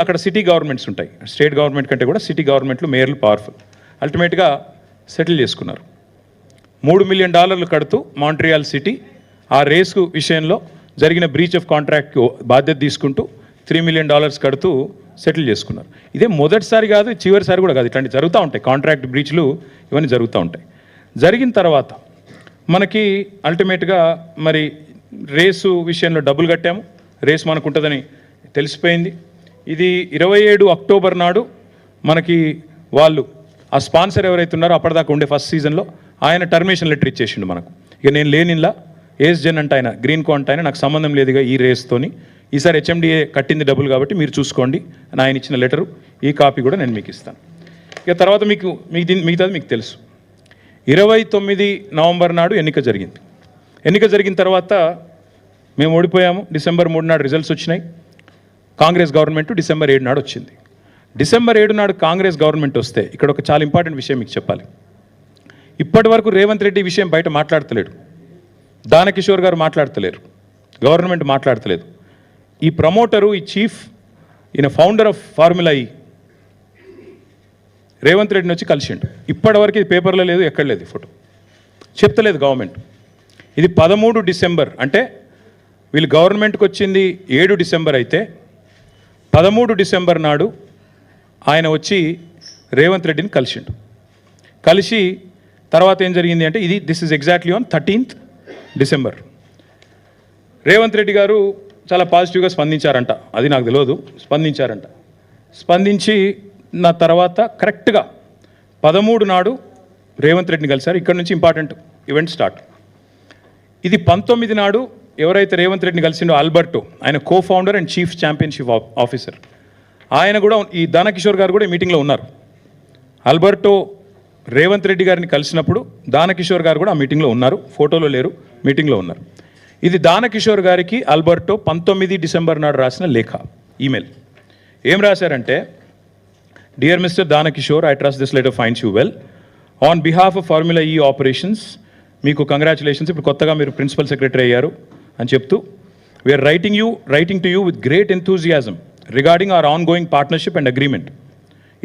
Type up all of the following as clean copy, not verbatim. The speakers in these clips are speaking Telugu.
అక్కడ సిటీ గవర్నమెంట్స్ ఉంటాయి, స్టేట్ గవర్నమెంట్ కంటే కూడా సిటీ గవర్నమెంట్లు మేయర్లు పవర్ఫుల్. అల్టిమేట్గా సెటిల్ చేసుకున్నారు. $3 మిలియన్ కడుతూ మాంట్రియాల్ సిటీ ఆ రేసు విషయంలో జరిగిన బ్రీచ్ ఆఫ్ కాంట్రాక్ట్కి బాధ్యత తీసుకుంటూ $3 మిలియన్ కడుతూ సెటిల్ చేసుకున్నారు. ఇదే మొదటిసారి కాదు, చివరిసారి కూడా కాదు, ఇట్లాంటివి జరుగుతూ ఉంటాయి. కాంట్రాక్ట్ బ్రీచ్లు ఇవన్నీ జరుగుతూ ఉంటాయి. జరిగిన తర్వాత మనకి అల్టిమేట్గా మరి రేసు విషయంలో డబ్బులు కట్టాము, రేసు మనకు ఉంటుందని తెలిసిపోయింది. ఇది 27 అక్టోబర్ నాడు మనకి వాళ్ళు ఆ స్పాన్సర్ ఎవరైతే ఉన్నారో అప్పటిదాకా ఉండే ఫస్ట్ సీజన్లో ఆయన టర్మినేషన్ లెటర్ ఇచ్చేసిండు మనకు. ఇక నేను లేనిలా ఏస్జెన్ అంటే ఆయన గ్రీన్ కో అంటే ఆయన నాకు సంబంధం లేదుగా ఈ రేస్తోని, ఈసారి హెచ్ఎండిఏ కట్టింది డబ్బులు కాబట్టి మీరు చూసుకోండి అని ఆయన ఇచ్చిన లెటరు, ఈ కాపీ కూడా నేను మీకు ఇస్తాను. ఇక తర్వాత మిగతాది మీకు తెలుసు. 29 నవంబర్ నాడు ఎన్నిక జరిగింది. ఎన్నిక జరిగిన తర్వాత మేము ఓడిపోయాము. డిసెంబర్ 3 నాడు రిజల్ట్స్ వచ్చినాయి. కాంగ్రెస్ గవర్నమెంట్ డిసెంబర్ 7 నాడు వచ్చింది. డిసెంబర్ 7 నాడు కాంగ్రెస్ గవర్నమెంట్ వస్తే ఇక్కడ ఒక చాలా ఇంపార్టెంట్ విషయం మీకు చెప్పాలి. ఇప్పటి వరకు రేవంత్ రెడ్డి విషయం బయట మాట్లాడతలేడు, దానకిషోర్ గారు మాట్లాడతలేరు, గవర్నమెంట్ మాట్లాడతలేదు. ఈ ప్రమోటరు, ఈ చీఫ్, ఈయన ఫౌండర్ ఆఫ్ ఫార్ములా ఈ రేవంత్ రెడ్డిని వచ్చి కలిసిండు. ఇప్పటివరకు ఇది పేపర్లో లేదు, ఎక్కడ లేదు, ఫోటో చెప్తలేదు గవర్నమెంట్. ఇది 13 డిసెంబర్ అంటే వీళ్ళు గవర్నమెంట్కి వచ్చింది 7 డిసెంబర్ అయితే 13 డిసెంబర్ నాడు ఆయన వచ్చి రేవంత్ రెడ్డిని కలిసిండు. కలిసి తర్వాత ఏం జరిగింది అంటే this is exactly on 13th December. Revanth Reddy గారు చాలా పాజిటివ్గా స్పందించారంట, అది నాకు తెలియదు, స్పందించారంట. స్పందించి నా తర్వాత కరెక్ట్గా 13 నాడు రేవంత్ రెడ్డిని కలిశారు. ఇక్కడ నుంచి ఇంపార్టెంట్ ఈవెంట్ స్టార్ట్. ఇది 19 నాడు ఎవరైతే రేవంత్ రెడ్డిని కలిసిండో ఆల్బర్టో, ఆయన co founder and chief championship officer, ఆయన కూడా ఈ దానకిషోర్ గారు కూడా ఈ మీటింగ్లో ఉన్నారు. ఆల్బర్టో రేవంత్ రెడ్డి గారిని కలిసినప్పుడు దానకిషోర్ గారు కూడా ఆ మీటింగ్లో ఉన్నారు, ఫోటోలో లేరు, మీటింగ్లో ఉన్నారు. ఇది దానకిషోర్ గారికి ఆల్బర్టో 19 డిసెంబర్ నాడు రాసిన లేఖ, ఈమెయిల్. ఏం రాశారంటే, dear mister Danakishore, I trust this letter finds you well. On behalf of Formula E operations మీకు కంగ్రాచులేషన్స్, ఇప్పుడు కొత్తగా మీరు ప్రిన్సిపల్ సెక్రటరీ అయ్యారు అని చెప్తూ, we are writing to you with great enthusiasm regarding our ongoing partnership and agreement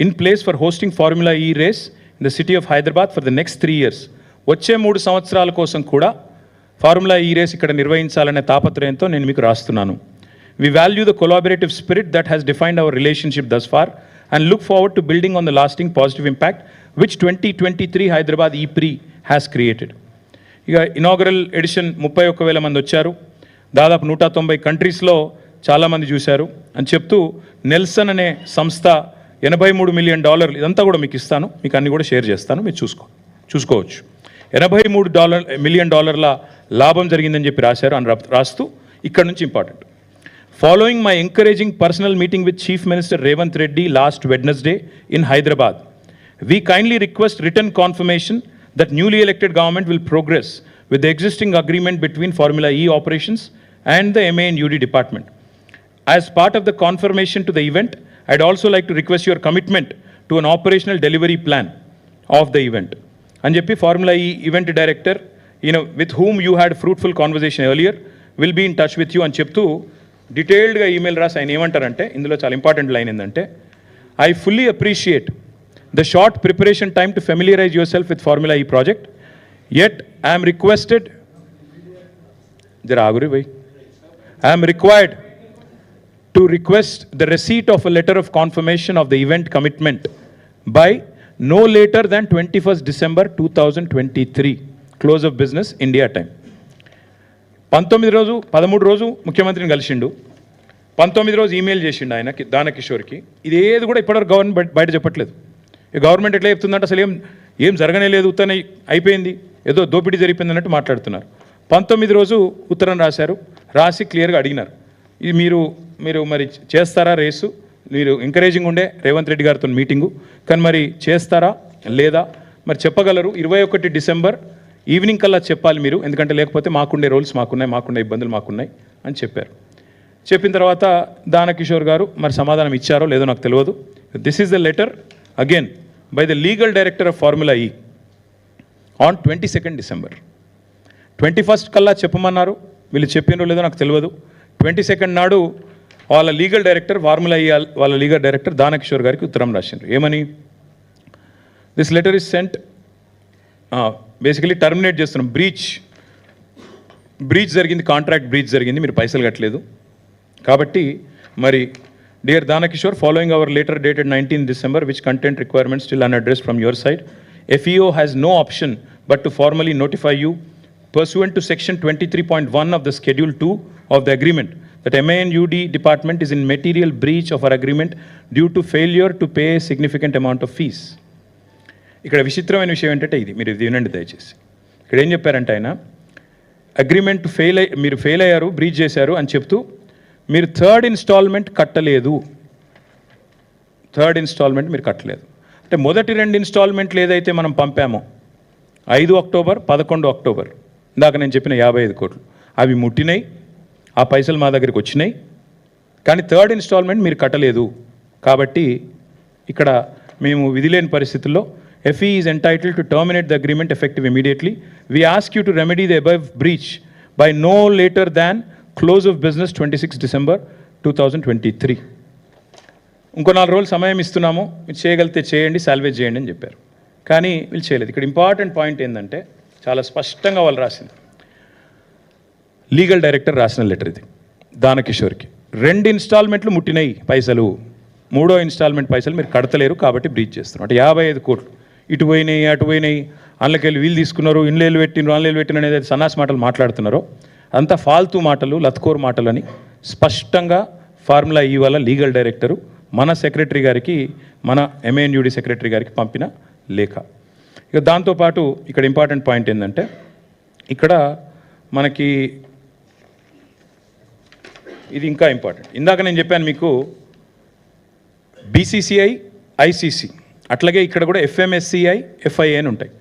in place for hosting Formula E race in the city of Hyderabad for the next 3 years. వచ్చే 3 సంవత్సరాల కోసం కూడా ఫార్ములా ఈ రేస్ ఇక్కడ నిర్వహించాలనే తాపత్రయంతో నేను మీకు రాస్తున్నాను. We value the collaborative spirit that has defined our relationship thus far and look forward to building on the lasting positive impact which 2023 Hyderabad E prix has created. ఇక ఇనాగరల్ ఎడిషన్ 31,000 మంది వచ్చారు, దాదాపు 190 కంట్రీస్లో చాలామంది చూశారు అని చెప్తూ, నెల్సన్ అనే సంస్థ $83 మిలియన్, ఇదంతా కూడా మీకు ఇస్తాను, మీకు అన్ని కూడా షేర్ చేస్తాను, మీరు చూసుకోవచ్చు. $83 మిలియన్ లాభం జరిగిందని చెప్పి రాశారు అని రాస్తూ, ఇక్కడ నుంచి important. Following my encouraging personal meeting with chief minister Revanth Reddy last Wednesday in Hyderabad, we kindly request return confirmation that newly elected government will progress with the existing agreement between Formula E operations and the MA and UD department. As part of the confirmation to the event, I'd also like to request your commitment to an operational delivery plan of the event. And JP Formula E event director, with whom you had fruitful conversation earlier, will be in touch with you and cheptu detailed ga email ras ayina emantarante indulo chaala important line endante, I fully appreciate the short preparation time to familiarize yourself with Formula E project, yet I am required to request the receipt of a letter of confirmation of the event commitment by no later than 21st December 2023 close of business India time. 13 రోజు ముఖ్యమంత్రిని కలిసిండు, 19 రోజు ఈమెయిల్ చేసిండు ఆయన దానకిషోర్కి. ఇది ఏది కూడా ఇప్పటివరకు గవర్నమెంట్ బయట చెప్పట్లేదు. గవర్నమెంట్ ఎట్లా చెప్తుందంటే అసలు ఏం జరగనే లేదు, ఉత్తనే అయిపోయింది, ఏదో దోపిడీ జరిగిపోయింది అన్నట్టు మాట్లాడుతున్నారు. 19 రోజు ఉత్తరం రాశారు, రాసి క్లియర్గా అడిగినారు, ఇది మీరు మరి చేస్తారా రేసు, మీరు ఎంకరేజింగ్ ఉండే రేవంత్ రెడ్డి గారితో మీటింగు, కానీ మరి చేస్తారా లేదా మరి చెప్పగలరు, 21 డిసెంబర్ ఈవినింగ్ కల్లా చెప్పాలి మీరు, ఎందుకంటే లేకపోతే మాకుండే రూల్స్ మాకుండే ఇబ్బందులు మాకున్నాయి అని చెప్పారు. చెప్పిన తర్వాత దానకిషోర్ గారు మరి సమాధానం ఇచ్చారో లేదో నాకు తెలియదు. This is the letter again by the legal director of Formula E on 22nd December. 21st కల్లా చెప్పమన్నారు, వీళ్ళు చెప్పినో లేదో నాకు తెలియదు. 22nd నాడు వాళ్ళ లీగల్ డైరెక్టర్ ఫార్ములా వాళ్ళ లీగల్ డైరెక్టర్ దానకిషోర్ గారికి ఉత్తరం రాసిండ్రు. ఏమని? This letter is sent, basically terminate చేస్తున్నాం, బ్రీచ్ జరిగింది, కాంట్రాక్ట్ బ్రీచ్ జరిగింది, మీరు పైసలు కట్టలేదు కాబట్టి మరి dear Dana Kishore, following our letter dated 19 December which content requirements still unaddressed from your side, FEO has no option but to formally notify you pursuant to section 23.1 of the schedule 2 of the agreement that MANUD department is in material breach of our agreement due to failure to pay a significant amount of fees. ఇక్కడ విచిత్రమైన విషయం ఏంటంటే ఇది, మీరు ఇది వినండి దయచేసి. ఇక్కడ ఏం చెప్పారంటే ఆయన అగ్రిమెంట్ మీరు ఫెయిల్ అయ్యారు, బ్రీచ్ చేశారు అని చెప్తూ మీరు థర్డ్ ఇన్స్టాల్మెంట్ మీరు కట్టలేదు. అంటే మొదటి 2 ఇన్స్టాల్మెంట్లు ఏదైతే మనం పంపామో 5 అక్టోబర్ 11 అక్టోబర్ ఇందాక నేను చెప్పిన 55 కోట్లు అవి ముట్టినాయి, ఆ పైసలు మా దగ్గరికి వచ్చినాయి, కానీ థర్డ్ ఇన్స్టాల్మెంట్ మీరు కట్టలేదు. కాబట్టి ఇక్కడ మేము విధిలేని పరిస్థితుల్లో FE is entitled to terminate the agreement effective immediately. We ask you to remedy the above breach by no later than close of business 26 December 2023. ఇంకో 4 రోజులు సమయం ఇస్తున్నాము, మీరు చేయగలిగితే చేయండి, సాల్వేజ్ చేయండి అని చెప్పారు. కానీ వీళ్ళు చేయలేదు. ఇక్కడ ఇంపార్టెంట్ పాయింట్ ఏంటంటే చాలా స్పష్టంగా వాళ్ళు రాసింది, లీగల్ డైరెక్టర్ రాసిన లెటర్ ఇది దానకిషోర్కి. 2 ఇన్స్టాల్మెంట్లు ముట్టినాయి పైసలు, 3వ ఇన్స్టాల్మెంట్ పైసలు మీరు కడతలేరు కాబట్టి బ్రీచ్ చేస్తున్నారు. అంటే 55 కోట్లు ఇటు పోయినాయి అటు పోయినాయి, అందులోకెళ్ళి వీళ్ళు తీసుకున్నారు, ఇన్లేలు పెట్టినారు అన్లేలు పెట్టిన అనేది సన్నాసి మాటలు మాట్లాడుతున్నారో అంతా ఫాల్తూ మాటలు, లత్కోర్ మాటలని స్పష్టంగా ఫార్ములా వల్ల లీగల్ డైరెక్టరు మన సెక్రటరీ గారికి, మన MANUD సెక్రటరీ గారికి పంపిన లేఖ. ఇక దాంతోపాటు ఇక్కడ ఇంపార్టెంట్ పాయింట్ ఏంటంటే ఇక్కడ మనకి ఇది ఇంకా ఇంపార్టెంట్. ఇందాక నేను చెప్పాను మీకు BCCI, ICC, అట్లాగే ఇక్కడ కూడా FMSCI, FIA అని ఉంటాయి.